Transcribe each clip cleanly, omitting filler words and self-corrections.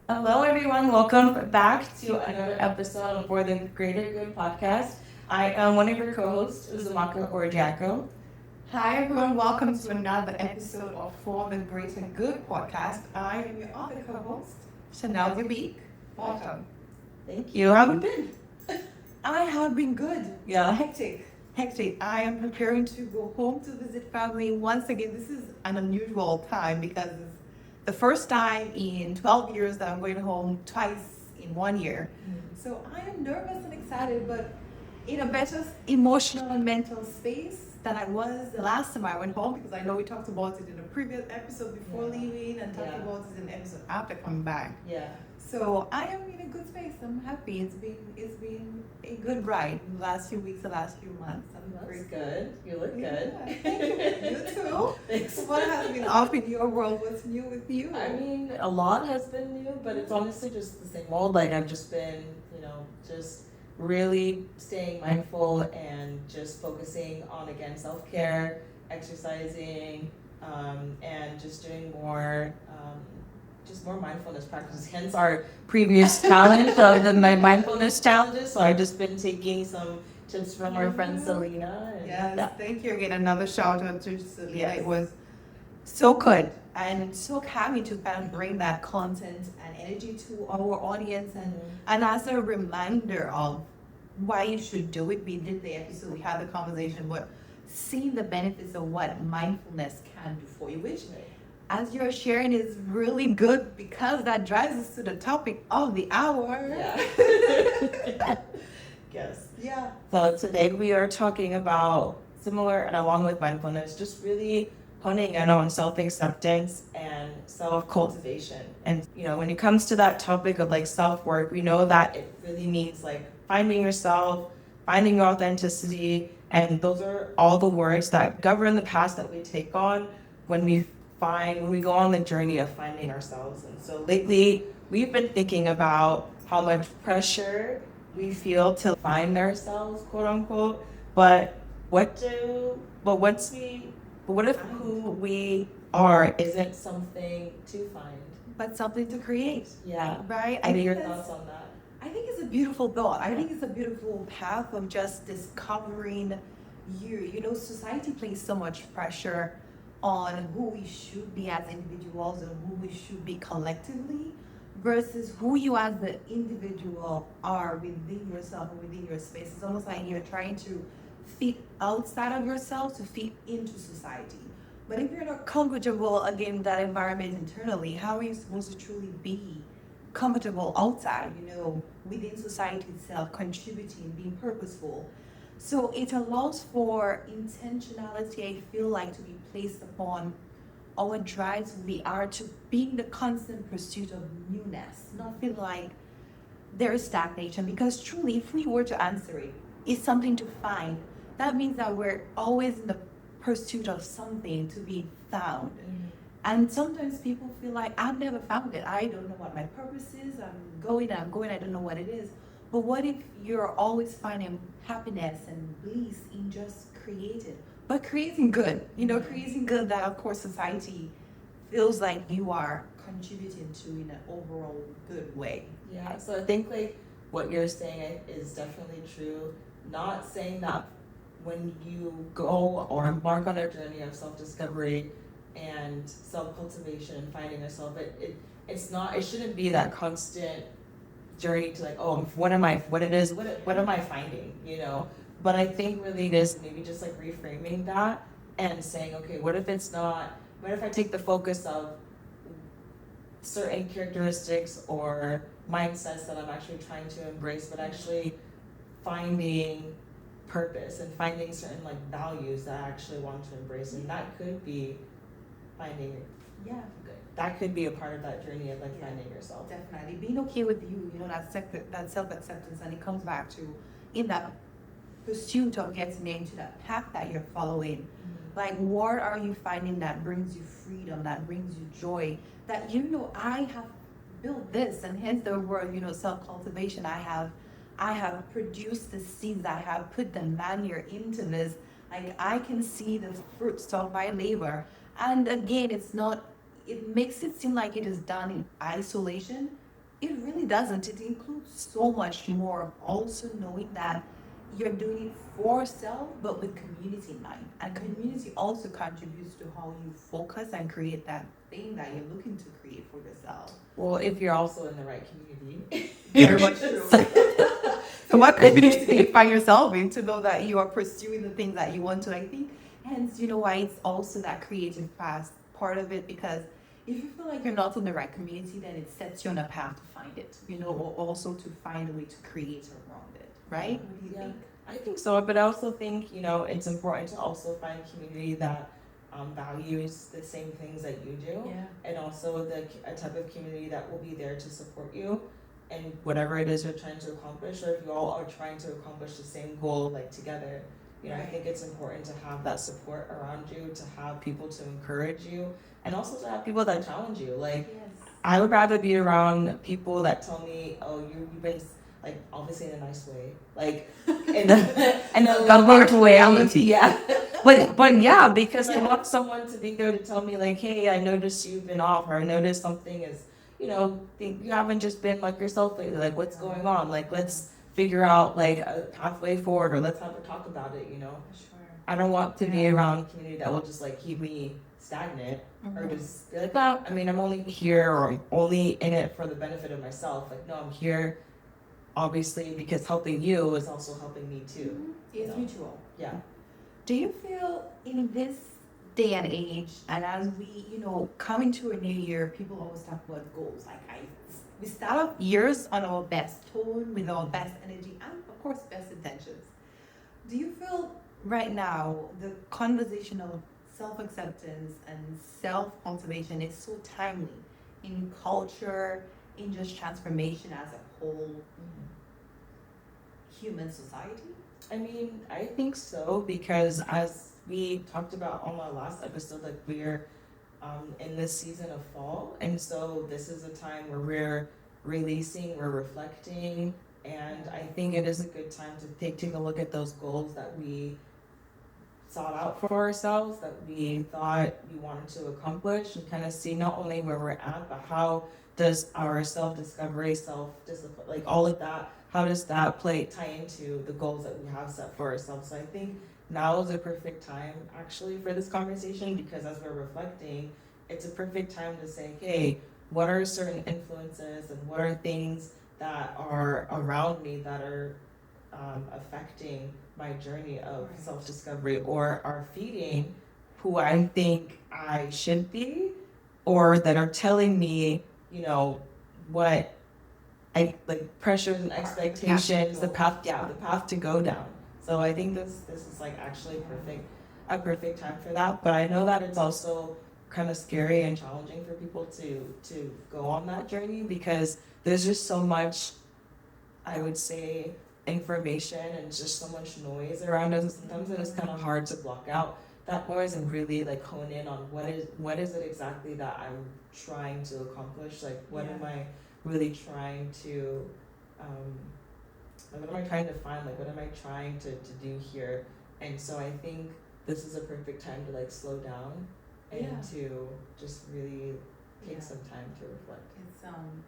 Hello, everyone. Welcome back to another episode of For the Greater Good podcast. I am one of your co-hosts, Uzumaka or Jacko. Hi everyone, welcome to another episode of For the Greater Good podcast. I am your other co-host, Chanel Gabeek. Welcome. Thank you. How have you been? I have been good. Yeah. Hectic. I am preparing to go home to visit family once again. This is an unusual time because it's the first time in 12 years that I'm going home twice in 1 year. So I am nervous and excited, but in a better emotional and mental space than I was the last time I went home, because I know we talked about it in a previous episode before leaving and talked about it in the episode after coming back. Yeah. So I am in a good space. I'm happy. It's been a good ride the last few weeks, the last few months. That's good. You look good. Thank you. You too. Thanks. What has been up in your world? What's new with you? I mean, a lot has been new, but it's honestly just the same old. Like, I've just been, just really staying mindful and just focusing on, again, self-care, exercising, and just doing more, just more mindfulness practices. Hence our previous challenge of my mindfulness challenges. So I've just been taking some tips from our friend Selena. And Yes, thank you again. Another shout out to Selena. Yes. It was so good and so happy to kind of bring that content and energy to our audience, and as a reminder of why you should do it. We did the episode, we had the conversation, but seeing the benefits of what mindfulness can do for you, which as you're sharing is really good because that drives us to the topic of the hour. Yeah. Yes. Yeah. So today we are talking about similar and along with mindfulness, just really honing in on self-acceptance and self-cultivation. And when it comes to that topic of like self-work, we know that it really means like finding yourself, finding your authenticity, and those are all the words that govern the path that we take on when we go on the journey of finding ourselves. And so lately we've been thinking about how much pressure we feel to find ourselves, quote unquote, but what if who we are isn't something to find, But something to create. Yeah. Right? What are your thoughts on that? I think it's a beautiful thought. I think it's a beautiful path of just discovering you. You know, society places so much pressure on who we should be as individuals and who we should be collectively versus who you as the individual are within yourself and within your space. It's almost like you're trying to fit outside of yourself to fit into society. But if you're not comfortable again in that environment internally, how are you supposed to truly be comfortable outside, within society itself, contributing, being purposeful? So it allows for intentionality, I feel like, to be placed upon our drives we are to be in the constant pursuit of newness, not feel like there is stagnation. Because truly, if we were to answer it, it's something to find. That means that we're always in the pursuit of something to be found. And sometimes people feel like, I've never found it. I don't know what my purpose is. I'm going, I don't know what it is. But what if you're always finding happiness and bliss in just creating? But creating good, creating good that, of course, society feels like you are contributing to in an overall good way. Yeah, so I think like what you're saying is definitely true. Not saying that when you go or embark on a journey of self-discovery and self-cultivation and finding yourself, it shouldn't be that constant journey to like, oh, what am I finding, But I think really it is maybe just like reframing that and saying, okay, what if I take the focus of certain characteristics or mindsets that I'm actually trying to embrace, but actually finding purpose and finding certain like values that I actually want to embrace, and that could be finding. Yeah. That could be a part of that journey of like finding yourself. Definitely. Being okay with you, that self-acceptance, and it comes back to in that pursuit of getting into that path that you're following. Like, what are you finding that brings you freedom, that brings you joy, that I have built this, and hence the word, self-cultivation. I have produced the seeds, I have put the manure into this. Like, I can see the fruits of my labor. And again, it makes it seem like it is done in isolation, it really doesn't. It includes so much more. Also knowing that you're doing it for self, but with community in mind. And community also contributes to how you focus and create that thing that you're looking to create for yourself. Well, if you're also in the right community. Very much true. So what community do you find yourself in to know that you are pursuing the things that you want to? I think hence, why it's also that creative fast part of it, because if you feel like you're not in the right community, then it sets you on a path to find it, or also to find a way to create around it, right? What do you think? I think so, but I also think, it's important to also find community that values the same things that you do, Yeah. and also a type of community that will be there to support you and whatever it is you're trying to accomplish, or if you all are trying to accomplish the same goal, like together. I Right. think it's important to have that support around you, to have people to encourage you, and also to have people that challenge you. Like, Yes. I would rather be around people that tell me, "Oh, you've been like obviously in a nice way, like in a loving way." Yeah, but yeah, because I want someone to be there to tell me like, "Hey, I noticed you've been off, or I noticed something is, you haven't just been like yourself lately. Like, what's going on? Like, let's figure out like a pathway forward, or let's have a talk about it." Sure. I don't want to be around a community that will just like keep me stagnant, or just be like, "No, I mean, I'm only here, or I'm only in it for the benefit of myself." Like, no, I'm here obviously because helping you is also helping me too. It's mutual. Yeah. Do you feel in this day and age, and as we, come into a new year, people always talk about goals. We start off years on our best tone, with our best energy, and of course, best intentions. Do you feel right now the conversation of self-acceptance and self-cultivation is so timely in culture, in just transformation as a whole human society? I mean, I think so, because as we talked about on our last episode, like we're in this season of fall, and so this is a time where we're releasing, we're reflecting, and I think it is a good time to take a look at those goals that we sought out for ourselves, that we thought we wanted to accomplish, and kind of see not only where we're at, but how does our self-discovery, self-discipline, like all of that, how does that tie into the goals that we have set for ourselves? So I think now is a perfect time actually for this conversation, because as we're reflecting, it's a perfect time to say, hey, what are certain influences and what are things that are around me that are affecting my journey of self-discovery, or are feeding who I think I should be, or that are telling me, what I like, pressures and expectations, the path to go down. So I think this is like actually a perfect time for that. But I know that it's also kind of scary and challenging for people to go on that journey, because there's just so much, I would say, information, and just so much noise around us. Sometimes it is kind of hard to block out that noise and really like hone in on what is it exactly that I'm trying to accomplish. Like, what am I really trying to what am I trying to find? Like, what am I trying to do here? And so I think this is a perfect time to like slow down and to just really take some time to reflect.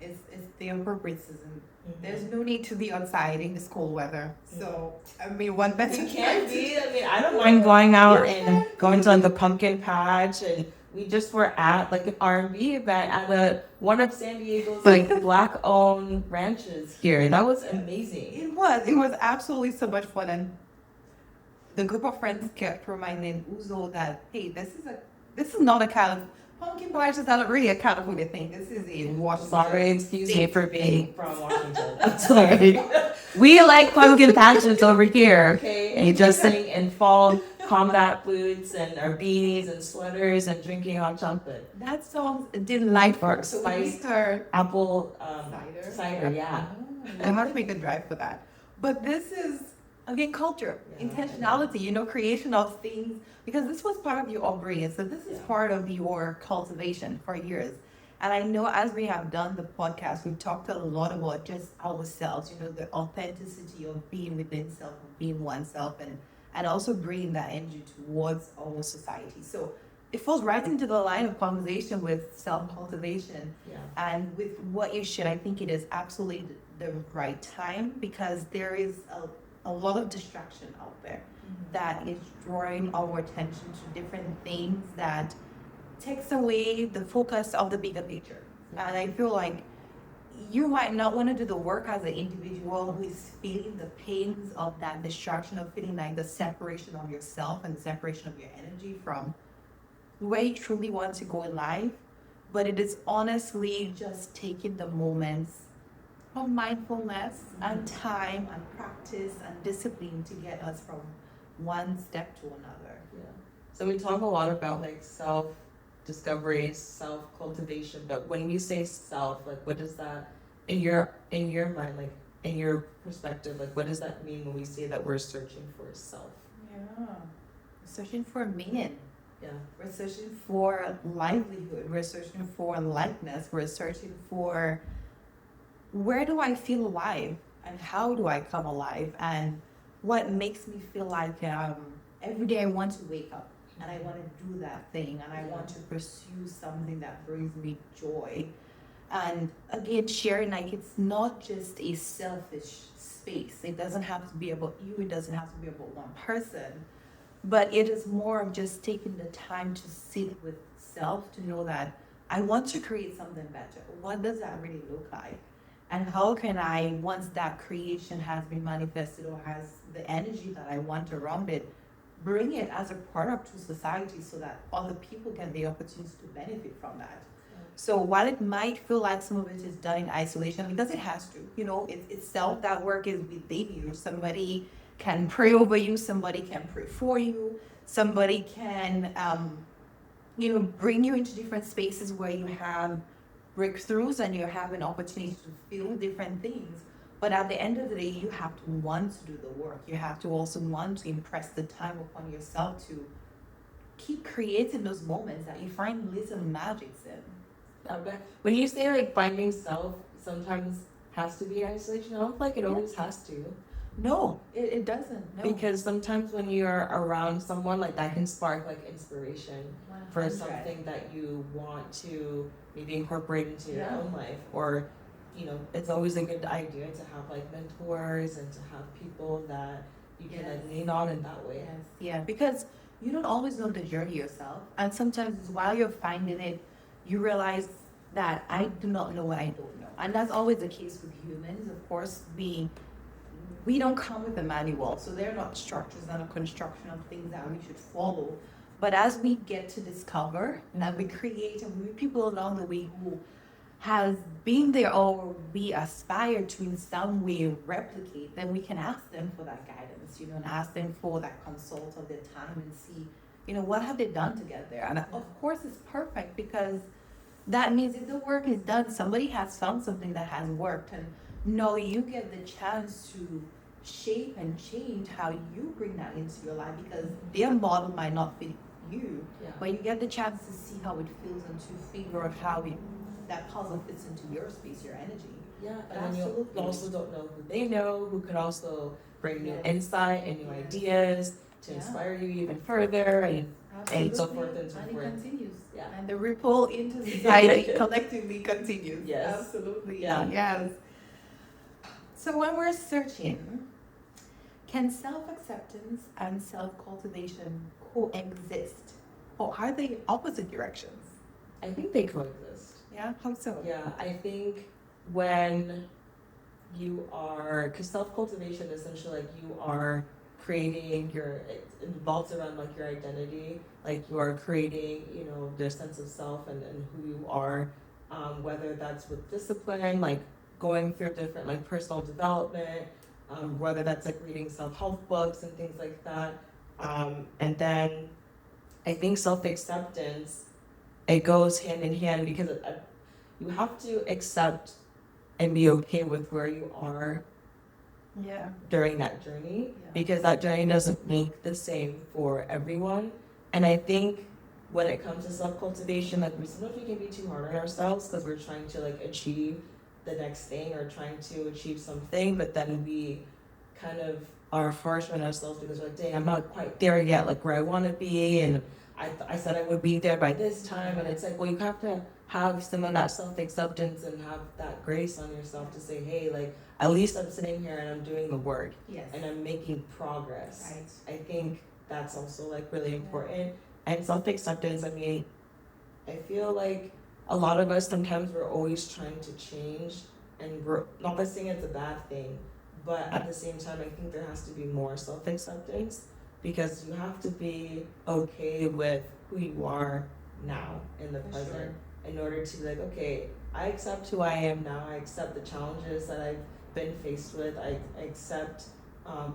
It's the appropriate season. There's no need to be outside in this cold weather. So I mean, one better. You can't be. I mean, I don't mind going out and going to like the pumpkin patch, and we just were at like an R&B event at one of San Diego's like Black-owned ranches here, and that was amazing. It was absolutely so much fun, and the group of friends kept reminding Uzo that, hey, this is not a kind of pumpkin patch is not really a California thing. This is in Washington. Sorry, excuse me for being from Washington. Sorry. We like pumpkin patches over here. Okay. And just sitting in fall combat boots and our beanies and sweaters and drinking hot chocolate. That sounds delightful. Spiced apple cider, yeah. I have to make a drive for that. But this is, again, culture, intentionality, creation of things, because this was part of your upbringing. So this is part of your cultivation for years. And I know as we have done the podcast, we've talked a lot about just ourselves, the authenticity of being within self, of being oneself, and also bringing that energy towards our society. So it falls right into the line of conversation with self-cultivation. Yeah. And with what you should, I think it is absolutely the right time because there is a lot of distraction out there that is drawing our attention to different things that takes away the focus of the bigger picture. And I feel like you might not want to do the work as an individual who is feeling the pains of that distraction of feeling like the separation of yourself and the separation of your energy from where you truly want to go in life. But it is honestly just taking the moments of mindfulness and time and practice and discipline to get us from one step to another. Yeah. So we talk a lot about like self discovery, self cultivation, but when you say self, like what does that in your mind, like in your perspective, like what does that mean when we say that we're searching for self? Yeah. We're searching for meaning. Yeah. We're searching for livelihood. We're searching for likeness. We're searching for where do I feel alive and how do I come alive and what makes me feel like every day I want to wake up and I want to do that thing and I want to pursue something that brings me joy. And again, sharing like it's not just a selfish space. It doesn't have to be about you. It doesn't have to be about one person. But it is more of just taking the time to sit with self to know that I want to create something better. What does that really look like? And how can I, once that creation has been manifested or has the energy that I want around it, bring it as a product to society so that other people get the opportunity to benefit from that. So while it might feel like some of it is done in isolation, because it has to, you know, it's self, that work is within you. Somebody can pray over you, somebody can pray for you, somebody can, bring you into different spaces where you have breakthroughs and you have an opportunity to feel different things. But at the end of the day, you have to want to do the work. You have to also want to impress the time upon yourself to keep creating those moments that you find little magics in. When you say like finding self sometimes has to be isolation, I don't feel like it always has to. No, it doesn't. No. Because sometimes when you're around someone, like that can spark like inspiration 100. for something that you want to maybe incorporate into your own life. Or, it's always a good idea to have like mentors and to have people that you can like lean on in that way. Yes. Yeah, because you don't always know the journey yourself. And sometimes while you're finding it, you realize that I do not know what I don't know. And that's always the case with humans. Of course, we don't come with a manual, so they're not structures and a construction of things that we should follow. But as we get to discover and we create and we meet people along the way who has been there or we aspire to in some way replicate, then we can ask them for that guidance, and ask them for that consult of their time and see, what have they done to get there? And of course it's perfect because that means if the work is done, somebody has found something that has worked. And no, you get the chance to shape and change how you bring that into your life because their model might not fit you, but you get the chance to see how it feels and to figure out how that puzzle fits into your space, your energy. Yeah, and then you also don't know who they know, who could also bring new insight and new ideas to inspire you even further, and so forth and so forth. And it continues. Yeah. And the ripple into society collectively continues. Yes. Absolutely. Yeah. Yes. So when we're searching, can self-acceptance and self-cultivation coexist? Or are they opposite directions? I think they coexist. Yeah, how so? Yeah, I think when you are, because self-cultivation essentially like you are creating it involves around like your identity, like you are creating, the sense of self and who you are, whether that's with discipline, like going through different like personal development, whether that's like reading self-help books and things like that. And then I think self-acceptance, it goes hand in hand because you have to accept and be okay with where you are during that journey, because that journey doesn't look the same for everyone. And I think when it comes to self-cultivation, like sometimes we can be too hard on ourselves because we're trying to like achieve the next thing or trying to achieve something, but then we kind of are harsh on ourselves because we're like, dang, I'm not quite there yet, like where I want to be, and I said I would be there by this time, and it's like, well, you have to have some of that self-acceptance and have that grace on yourself to say, hey, like, at least I'm sitting here and I'm doing the work Yes. and I'm making progress. Right. I think that's also like really important. And self-acceptance, I mean, I feel like a lot of us sometimes we're always trying to change, and we're not by saying it's a bad thing, but at the same time, I think there has to be more self-acceptance because you have to be okay with who you are now in the present in order to be like, okay, I accept who I am now. I accept the challenges that I've been faced with. I accept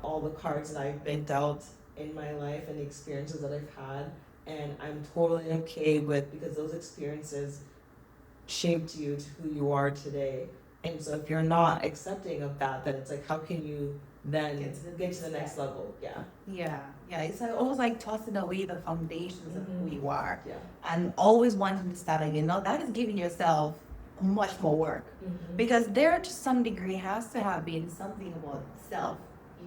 all the cards that I've been dealt in my life and the experiences that I've had. And I'm totally okay with because those experiences shaped you to who you are today. And so if you're not accepting of that, then it's like, how can you then get to the next level? Yeah. Yeah. It's like almost like tossing away the foundations of who you are. Yeah. And always wanting to start again. Now that is giving yourself much more work. Because there to some degree has to have been something about self,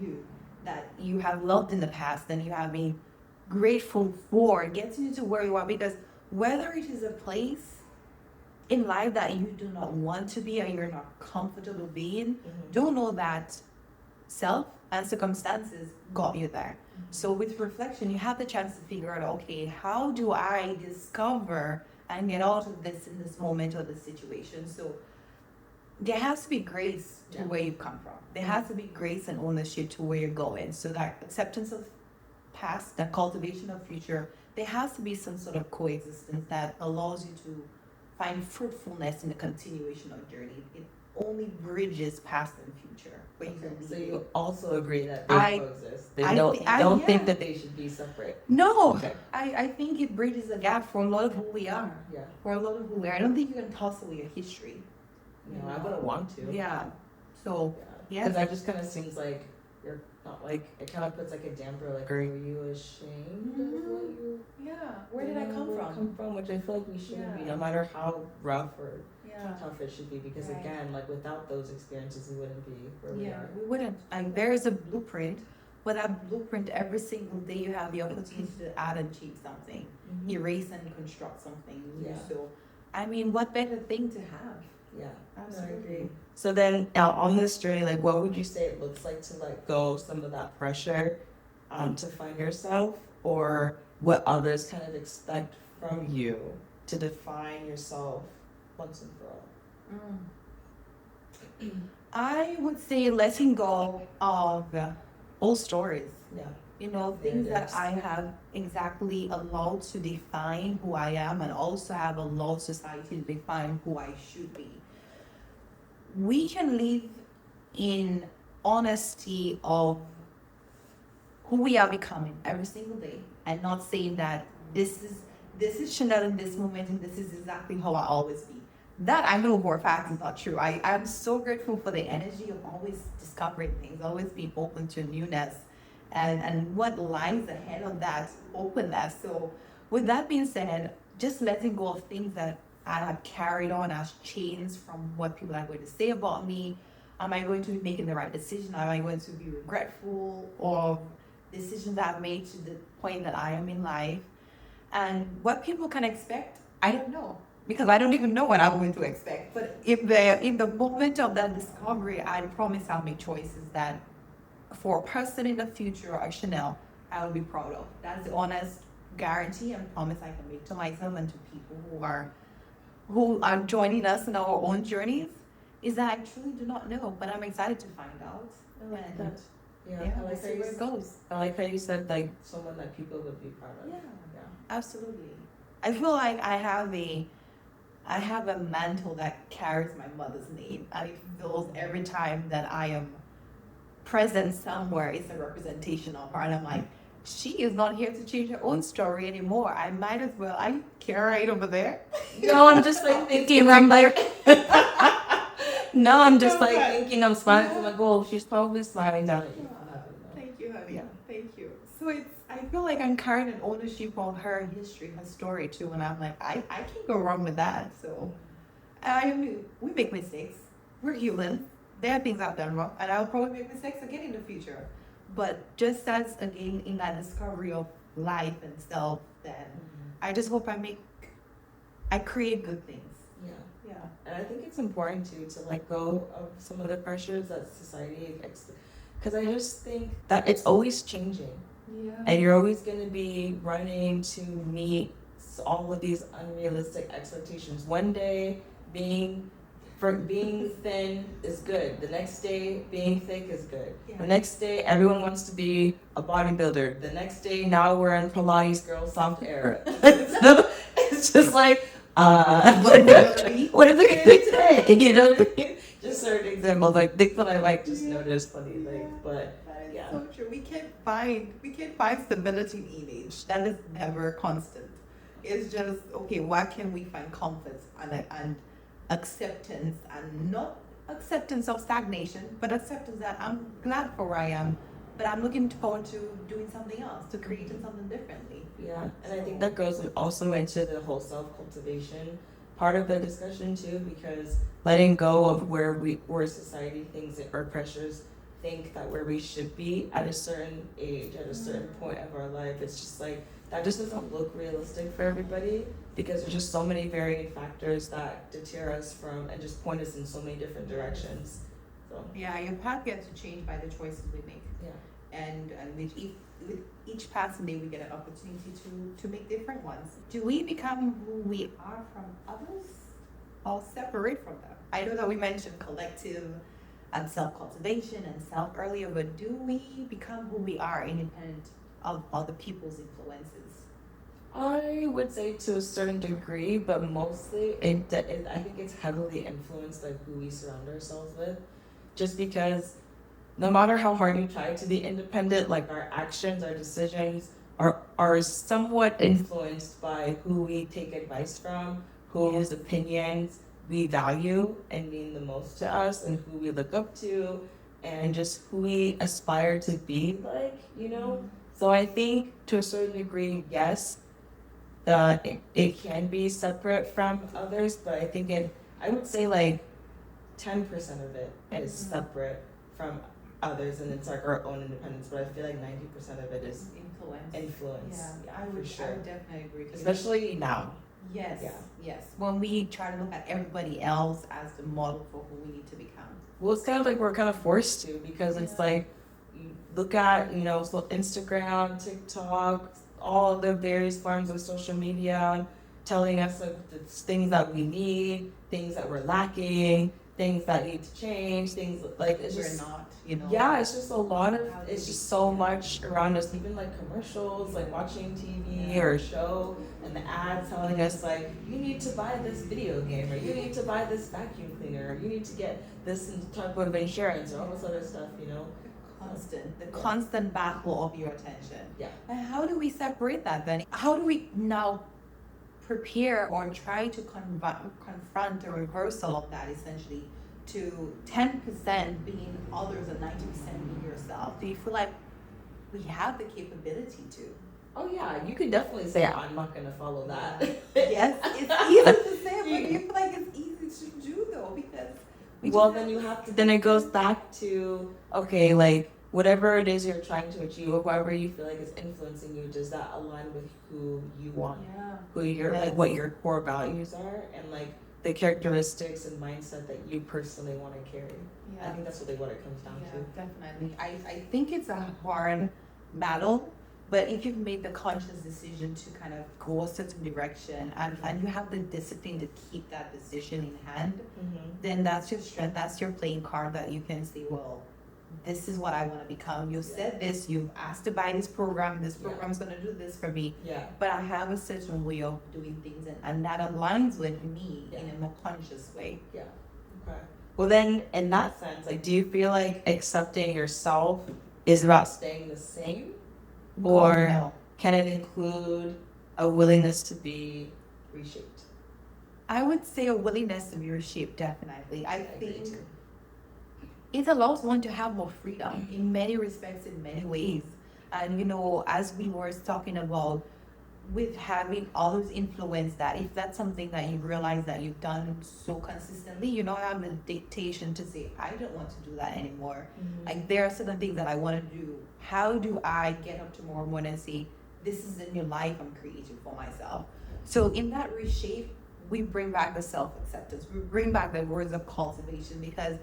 you, that you have loved in the past and you have been grateful for gets you to where you are. Because whether it is a place in life that you do not want to be or you're not comfortable being, don't know that self and circumstances got you there. So with reflection, you have the chance to figure out, okay, how do I discover and get out of this in this moment or this situation? So there has to be grace to where you come from. There has to be grace and ownership to where you're going. So that acceptance of past, that cultivation of future, there has to be some sort of coexistence that allows you to find fruitfulness in the continuation of journey. It only bridges past and future. So you also agree that I- they coexist. I Don't thi- I- don't think yeah. that they should be separate. No, Okay. I think it bridges a gap for a lot of who we are. Yeah. For a lot of who we are. I don't think you can toss away your history. No, I wouldn't want to. Yeah. So, Yeah. Because that just kind of seems like you're not like it kind of puts like a damper. Like, are you ashamed of what you? yeah. Where did I come from? Come from, which I feel like we shouldn't be, Yeah. no matter how rough or Yeah. tough it should be. Because Right. again, like without those experiences, we wouldn't be where we are. We wouldn't. Like, there is a blueprint, but that blueprint, every single day you have the opportunity to add and change something, erase and construct something new. Yeah. So, I mean, what better thing to have? Yeah, Absolutely. I agree. So then, on this journey, like, what would you say it looks like to let go of some of that pressure, to find yourself, or what others kind of expect from you to define yourself once and for all? I would say letting go of old stories. Yeah. You know, things that I have exactly allowed to define who I am and also have allowed society to define who I should be. We can live in honesty of who we are becoming every single day and not saying that this is Chanel in this moment and this is exactly how I always be. That I know for a fact is not true. I'm so grateful for the energy of always discovering things, always being open to newness and what lies ahead of that openness. So with that being said, just letting go of things that I have carried on as chains from what people are going to say about me. Am I going to be making the right decision? Am I going to be regretful of decisions that I've made to the point that I am in life? And what people can expect, I don't know. Because I don't even know what I'm going to expect. But in the moment of that discovery, I promise I'll make choices that for a person in the future or Chanel, I will be proud of. That's the honest guarantee and promise I can make to myself and to people who are joining us in our own journeys, is that I truly do not know, but I'm excited to find out. I like that. Yeah, Yeah, I like we'll how see where you it goes. I like how you said like someone that people would be proud of. Yeah. Yeah. Absolutely. I feel like I have a mantle that carries my mother's name, and it feels every time that I am present somewhere, it's a representation of her. And I'm like, she is not here to change her own story anymore. I might as well. I care right over there. No, I'm just like thinking, I'm like, no, I'm just like thinking, I'm smiling. I'm like, oh, she's probably smiling down at you. Thank you, honey. Yeah. Thank you. So I feel like I'm carrying an ownership of her history, her story too. And I'm like, I can't go wrong with that. So we make mistakes. We're human. There are things I've done wrong, and I'll probably make mistakes again in the future. But just as again in that discovery of life and self, then I just hope I create good things. Yeah. Yeah. And I think it's important too to let go of some of the pressures that society because I just think that it's always changing. Yeah. And you're always going to be running to meet all of these unrealistic expectations. One day, being thin is good. The next day, being thick is good. Yeah. The next day, everyone wants to be a bodybuilder. The next day, now we're in Pilates girl soft era. So it's just like, what are they going to do today? You know, just certain examples, like things that I like just notice funny, like, but. Yeah. So true. We can't find stability in image. That is never constant. It's just okay. Why can we find comfort and acceptance, and not acceptance of stagnation, but acceptance that I'm glad for where I am, but I'm looking forward to doing something else, to creating something differently. Yeah, and I think that goes also into the whole self-cultivation part of the discussion too, because letting go of where society thinks or pressures think that where we should be at a certain age, at a certain point of our life, it's just like that just doesn't look realistic for everybody because there's just so many varying factors that deter us from and just point us in so many different directions. So yeah, your path gets to change by the choices we make. Yeah. And with each passing day we get an opportunity to make different ones. Do we become who we are from others or separate from them? I know that we mentioned collective and self-cultivation and self earlier, but do we become who we are independent of other people's influences? I would say to a certain degree, but mostly I think it's heavily influenced by who we surround ourselves with. Just because no matter how hard you try to be independent, like our actions, our decisions are somewhat influenced by who we take advice from, whose opinions we value and mean the most to us, and who we look up to, and just who we aspire to be like, you know? So I think to a certain degree, yes, it can be separate from others, but I think I would say like 10% of it is separate from others, and it's like our own independence. But I feel like 90% of it is influence. Yeah, for sure. I would definitely agree. Especially now. Yes, Yeah. yes. When we try to look at everybody else as the model for who we need to become. Well, it's kind of like we're kind of forced to because it's like you look at so Instagram, TikTok, all the various forms of social media, telling us like the things that we need, things that we're lacking, things that need to change, things like it's just we're not, Yeah, it's just a lot of it's just so much around us, even like commercials, like watching TV or a show and the ads telling us like you need to buy this video game or you need to buy this vacuum cleaner or you need to get this type of insurance or all this other stuff, the constant battle of your attention. Yeah. And how do we separate that then? How do we now prepare or try to confront a reversal of that essentially to 10% being others and 90% being yourself? Do you feel like we have the capability to? Oh yeah, you could definitely say I'm not gonna follow that. Yes, it's easy to say, but you feel like it's easy to do though because then it goes back to okay, like whatever it is you're trying to achieve or whatever you feel like is influencing you, does that align with who you want? Yeah. Who like what your core values are and like the characteristics and mindset that you personally want to carry. Yeah. I think that's really what it comes down to. Definitely. I think it's a hard battle, but if you've made the conscious decision to kind of go a certain direction and you have the discipline to keep that decision in hand, then that's your strength, that's your playing card that you can say, well, this is what I want to become. You said this, you've asked to buy this program's going to do this for me. Yeah. But I have a certain way of doing things and that aligns with me in a more conscious way. Yeah. Okay. Well then, in that sense, like, do you feel like accepting yourself is about staying the same? Or can it include a willingness to be reshaped? I would say a willingness to be reshaped, definitely. I think it allows one to have more freedom in many respects, in many ways. And, as we were talking about, with having others influence that, if that's something that you realize that you've done so consistently, you don't have the dictation to say, I don't want to do that anymore. Like, there are certain things that I want to do. How do I get up tomorrow morning and say, this is the new life I'm creating for myself. So in that reshape, we bring back the self-acceptance. We bring back the words of cultivation, because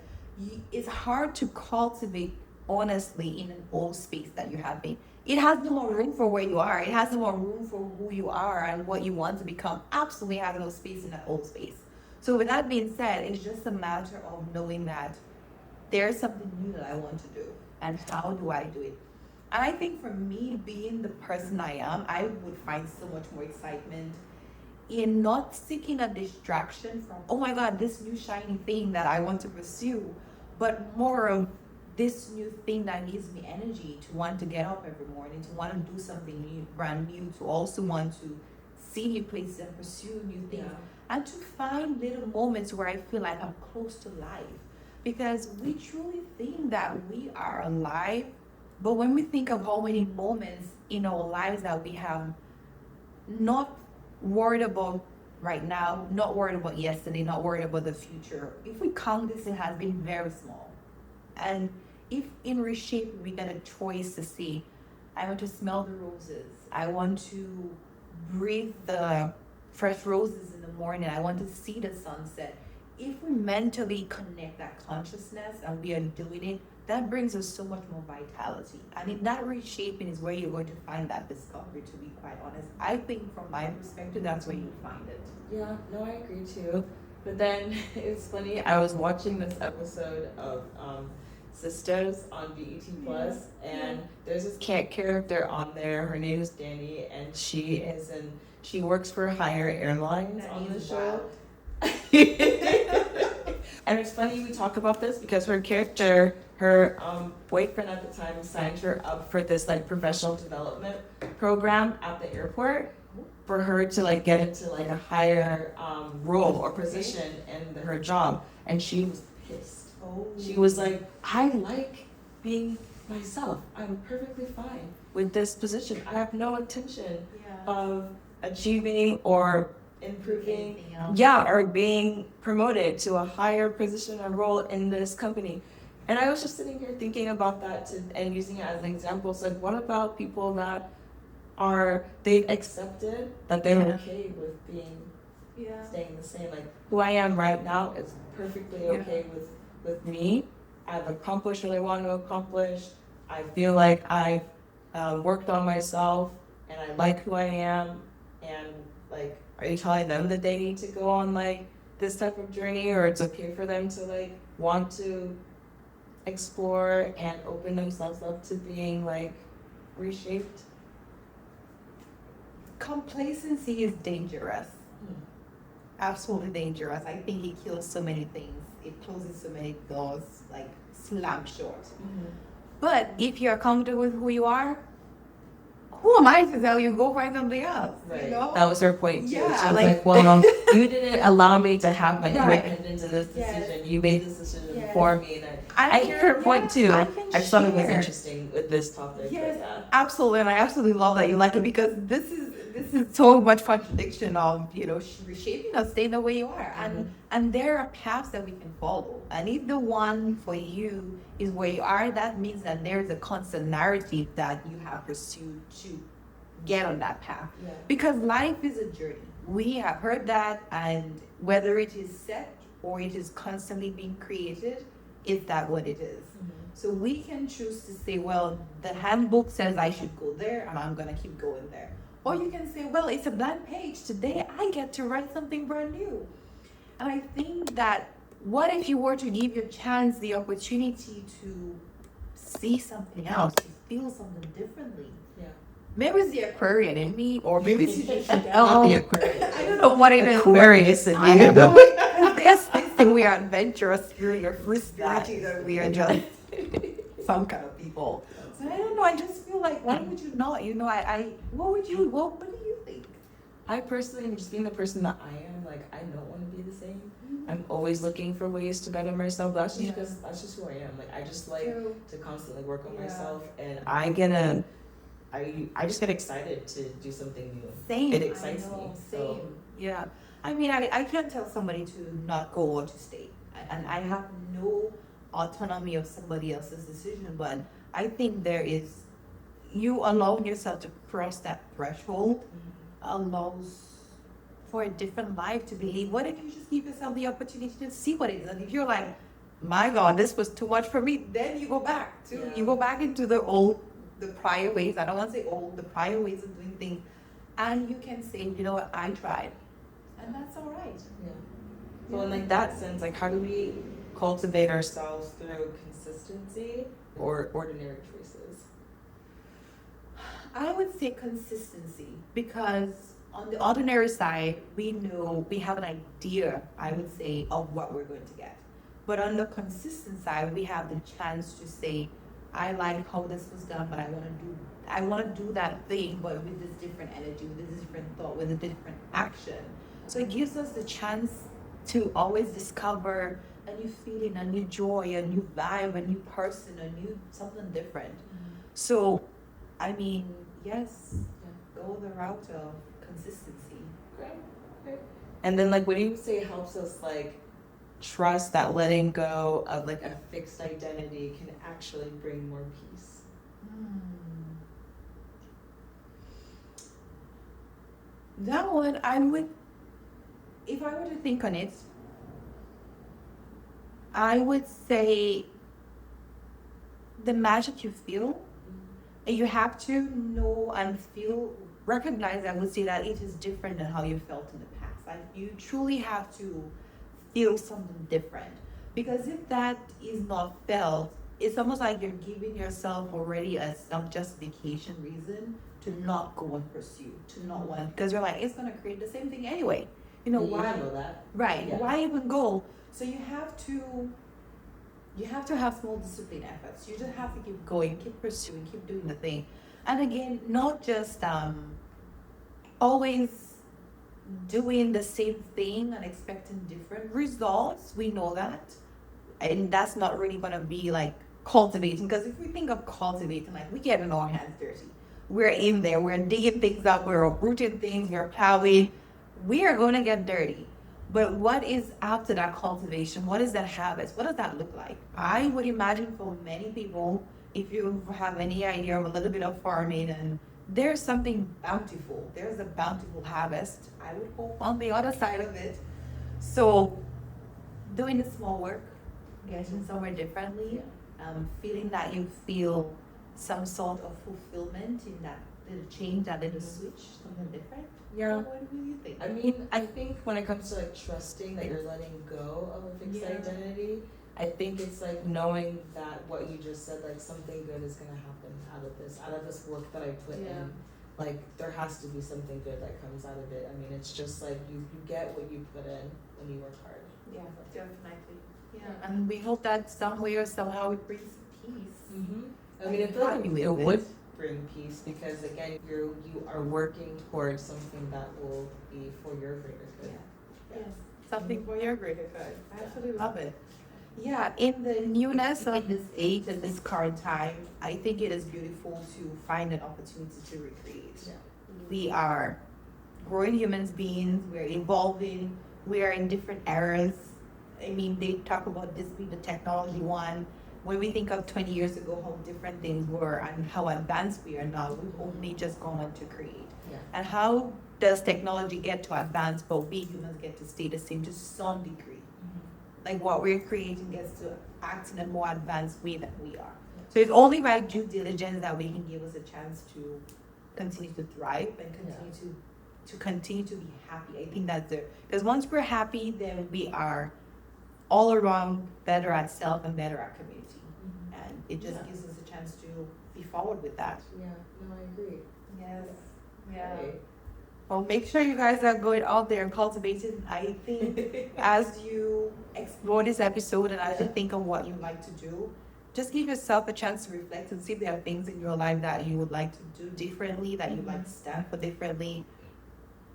it's hard to cultivate honestly in an old space that you have been. It has no more room for where you are. It has no more room for who you are and what you want to become. Absolutely has no space in that old space. So with that being said, it's just a matter of knowing that there's something new that I want to do, and how do I do it? And I think for me, being the person I am, I would find so much more excitement in not seeking a distraction from, oh my God, this new shiny thing that I want to pursue, but more of this new thing that gives me energy to want to get up every morning, to want to do something new, brand new, to also want to see new places and pursue new things, and to find little moments where I feel like I'm close to life. Because we truly think that we are alive, but when we think of how many moments in our lives that we have not worried about right now, not worried about yesterday, not worried about the future, if we count this, it has been very small. And if in reshape we get a choice to say, I want to smell the roses, I want to breathe the fresh roses in the morning, I want to see the sunset. If we mentally connect that consciousness and we are doing it, that brings us so much more vitality. And in that reshaping is where you're going to find that discovery, to be quite honest. I think from my perspective, that's where you find it. Yeah, no, I agree too. But then it's funny, I was watching this episode of Sisters on BET Plus, and there's this character on there. Her name is Danny, and she works for Higher Airlines on the show. And it's funny we talk about this because her character, her boyfriend at the time, signed her up for this like professional development program at the airport for her to like get into like a higher role or position in her job, and she was pissed. She was like, I like being myself. I'm perfectly fine with this position. I have no intention of achieving or improving, or being promoted to a higher position or role in this company. And I was just sitting here thinking about that and using it as an example. So like, what about people that they've accepted that they're okay with being staying the same? Like, who I am right now is perfectly okay with me. I've accomplished what I want to accomplish. I feel like I've worked on myself, and I like who I am. And like, are you telling them that they need to go on like this type of journey, or it's okay for them to like want to explore and open themselves up to being like reshaped? Complacency is dangerous. Absolutely dangerous. I think it kills so many things. It closes so many doors, like slam short. But if you're comfortable with who you are, who am I to tell you go find something else? Right. You know? That was her point too. Yeah, She was like well, you didn't allow me to have my Right. independence in this decision. You made this decision Yes. for me. And I hear her point too. I just thought it was share. interesting with this topic. Yes, But absolutely, and I absolutely love that you like it, because this is so much contradiction of reshaping or staying the way you are, and there are paths that we can follow, and if the one for you is where you are, that means that there's a constant narrative that you have pursued to get on that path. Because life is a journey. We have heard that, and whether it is set or it is constantly being created, is that what it is? So we can choose to say, well, the handbook says I should go there, and I'm going to keep going there. Or you can say, well, it's a blank page. Today I get to write something brand new. And I think that what if you were to give your chance the opportunity to see something else, to feel something differently? Maybe it's the Aquarian in me, or maybe it's just the Aquarian. I don't know what it is. Aquarius in I you. don't know. Yes, they think we are adventurous, we are free spirited, or we are just some kind of people. So I don't know. I just feel like, why would you not? What do you think? I personally, just being the person that I am, like, I don't want to be the same. I'm always looking for ways to better myself. That's just because that's just who I am. Like, I just like to constantly work on myself, and I just get excited to do something new. Same. It excites me. Same. So. Yeah. I mean, I can't tell somebody to not go or to stay, and I have no autonomy of somebody else's decision. But I think there is, you allowing yourself to cross that threshold allows for a different life to behave. What if you just give yourself the opportunity to see what it is? And if you're like, my God, this was too much for me, then you go back to Yeah. you go back into the prior ways. I don't want to say old, the prior ways of doing things. And you can say, you know what, I tried. And that's all right. Yeah. So in like that sense, like how do we cultivate ourselves through consistency or ordinary choices? I would say consistency, because on the ordinary side, we know we have an idea, I would say, of what we're going to get. But on the consistent side, we have the chance to say, I like how this was done, but I want to do that thing, but with this different energy, with this different thought, with a different action. So it gives us the chance to always discover a new feeling, a new joy, a new vibe, a new person, a new something different. So, I mean, yes, go the route of consistency. Great. And then like what do you say helps us like trust that letting go of like a fixed identity can actually bring more peace? That one, if I were to think on it, I would say the magic you feel, you have to know and feel, recognize, I would say that it is different than how you felt in the past. Like you truly have to feel something different. Because if that is not felt, it's almost like you're giving yourself already a self-justification reason to not go and pursue, to not want, because you're like, it's gonna create the same thing anyway. You know why? Know that. Right. Yeah. Why even go? So you have to have small discipline efforts. You just have to keep going, keep pursuing, keep doing the thing. And again, not just always doing the same thing and expecting different results. We know that. And that's not really gonna be like cultivating. Because if we think of cultivating, like we getting our hands dirty. We're in there, we're digging things up, we're uprooting things, we're plowing. We are gonna get dirty. But what is after that cultivation? What is that harvest? What does that look like? I would imagine for many people, if you have any idea of a little bit of farming, and there's something bountiful. There's a bountiful harvest, I would hope, on the other side of it. So doing the small work, getting somewhere differently, feeling that you feel some sort of fulfillment in that little change, that little switch, something different. Yeah. What do you think? I mean, I think when it comes to like trusting that you're letting go of a fixed identity, I think it's like knowing that what you just said, like something good is gonna happen out of this work that I put in. Like there has to be something good that comes out of it. I mean, it's just like you get what you put in when you work hard. Yeah, definitely. Yeah, and we hope that some way or somehow it brings peace. I mean, I feel like it would bring peace because again, you are working towards something that will be for your greater good. Yes, something for your greater good. I absolutely love it. Yeah, in the newness of this age and this current time, I think it is beautiful to find an opportunity to recreate. Yeah. We are growing humans beings, we're evolving, we are in different eras. I mean, they talk about this being the technology one. When we think of 20 years ago, how different things were and how advanced we are now, we've only just gone on to create. Yeah. And how does technology get to advance, but we humans get to stay the same to some degree? Like what we're creating gets to act in a more advanced way than we are. So it's only by due diligence that we can give us a chance to continue to thrive and continue to be happy. I think that's it. Because once we're happy, then we are all around better at self and better at community. And it just gives us a chance to be forward with that. Yeah, no, I agree. Yes. Yeah. Okay. Well, make sure you guys are going out there and cultivating. I think as you explore this episode and as you think of what you'd like to do, just give yourself a chance to reflect and see if there are things in your life that you would like to do differently, that you'd like to stand for differently.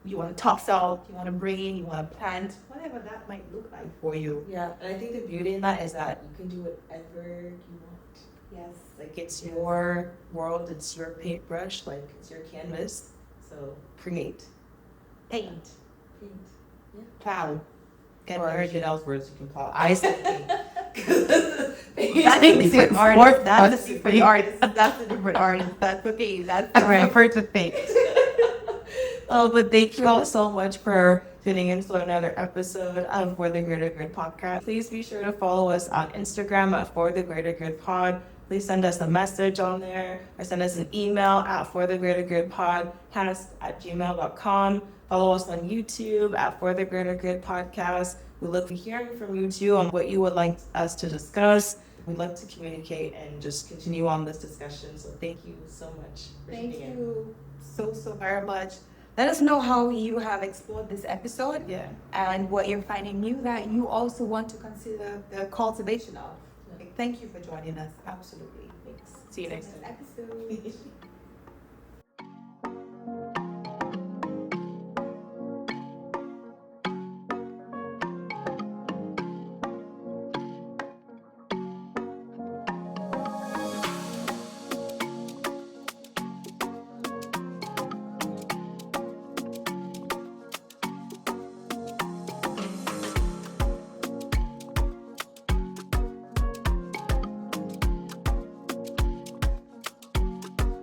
You want to toss out, you want to bring in, you want to plant, whatever that might look like for you. Yeah, and I think the beauty in that is that you can do whatever you want. Yes. Like it's your world, it's your paintbrush, like it's your canvas. So create. Paint. Paint. Plow. Or anything else words you can call. I said paint. That's a different artist. That's a different artist. That's a different artist. That's okay. That's all right. For the thing. But thank you all so much for tuning in to another episode of For the Greater Good podcast. Please be sure to follow us on Instagram at For the Greater Good Pod. Please send us a message on there or send us an email at For the Greater Good Podcast@gmail.com. Follow us on YouTube at For the Greater Good Podcast. We look for hearing from you too on what you would like us to discuss. We'd love to communicate and just continue on this discussion. So thank you so much for Thank tuning in. you so very much. Let us know how you have explored this episode. Yeah. And what you're finding new that you also want to consider the cultivation of. Thank you for joining us. Absolutely. Thanks. See you next time. Episode.